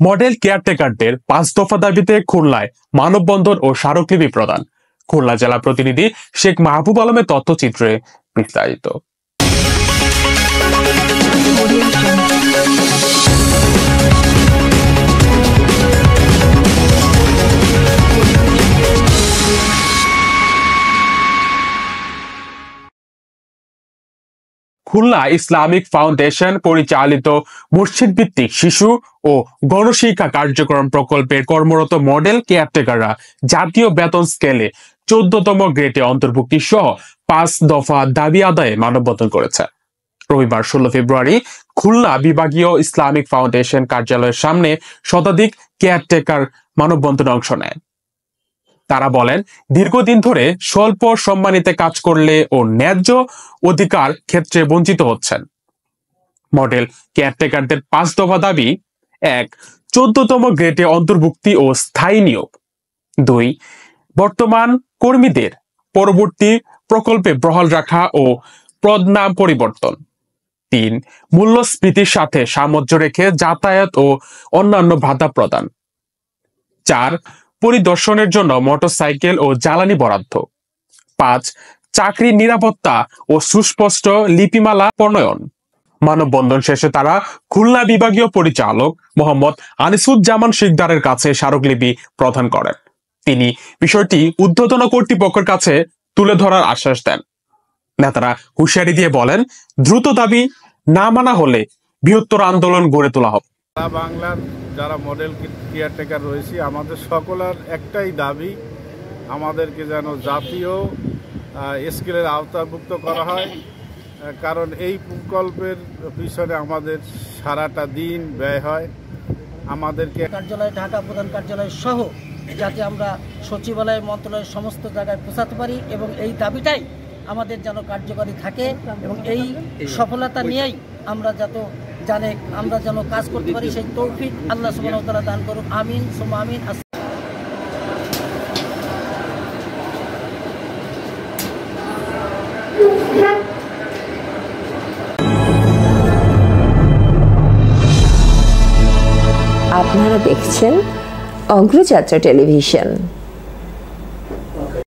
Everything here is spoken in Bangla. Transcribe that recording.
মডেল কেয়ারটেকারদের 5 দফা দাবিতে খুলনায় মানববন্ধন ও স্মারকলিপি প্রদান। খুলনা জেলা প্রতিনিধি শেখ মাহবুব আলমের তথ্যচিত্রে বিস্তারিত। খুলনা ইসলামিক ফাউন্ডেশন পরিচালিত মসজিদ ভিত্তিক শিশু ও গণশিক্ষা কার্যক্রম প্রকল্পের কর্মরত মডেল কেয়ারটেকাররা জাতীয় বেতন স্কেলে 14তম গ্রেডে অন্তর্ভুক্তি সহ 5 দফা দাবি আদায়ে মানববন্ধন করেছে। রবিবার 16 ফেব্রুয়ারি খুলনা বিভাগীয় ইসলামিক ফাউন্ডেশন কার্যালয়ের সামনে শতাধিক কেয়ারটেকার মানববন্ধনে অংশ নেয়। তারা বলেন, দীর্ঘদিন ধরে স্বল্প সম্মানিতে কাজ করলে ও ন্যায্য অধিকার ক্ষেত্রে বঞ্চিত হচ্ছেন। মডেল কেয়ারটেকারদের 5 দফা দাবি: 1. 14তম গ্রেডে অন্তর্ভুক্তি ও স্থায়ী নিয়োগ। 2. বর্তমান কর্মীদের পরবর্তী প্রকল্পে বহাল রাখা ও পদনাম পরিবর্তন। 3. মূল্যস্ফীতির সাথে সামঞ্জস্য রেখে যাতায়াত ও অন্যান্য ভাতা প্রদান। 4. পরিদর্শনের জন্য মোটরসাইকেল ও জ্বালানি বরাদ্দ। 5. চাকরির নিরাপত্তা ও সুস্পষ্ট লিপিমালা প্রণয়ন। মানববন্ধন শেষে তারা খুলনা বিভাগীয় পরিচালক মোহাম্মদ আনিসুজ্জামান শিকদারের কাছে স্মারকলিপি প্রদান করেন। তিনি বিষয়টি ঊর্ধ্বতন কর্তৃপক্ষের কাছে তুলে ধরার আশ্বাস দেন। নেতারা হুঁশিয়ারি দিয়ে বলেন, দ্রুত দাবি না মানা হলে বৃহত্তর আন্দোলন গড়ে তোলা হবে। বাংলার যারা মডেল কেয়ারটেকার রয়েছে, আমাদের সকলের একটাই দাবি, আমাদেরকে যেন জাতীয় স্কেলের আওতাভুক্ত করা হয়। কারণ এই প্রকল্পের পিছনে আমাদের সারাটা দিন ব্যয় হয়। আমাদেরকে কার্যালয়, ঢাকা প্রধান কার্যালয় সহ যাতে আমরা সচিবালয়, মন্ত্রণালয়ের সমস্ত জায়গায় পৌঁছাতে পারি এবং এই দাবিটাই আমাদের যেন কার্যকরী থাকে এবং এই সফলতা নিয়েই আমরা যেন কাজ করতে পারি, সেই তৌফিক আল্লাহ সুবহানাহু ওয়া তাআলা দান করুন। আমিন সুম্মা আমিন। আপনারা দেখছেন অগ্রযাত্রা টেলিভিশন।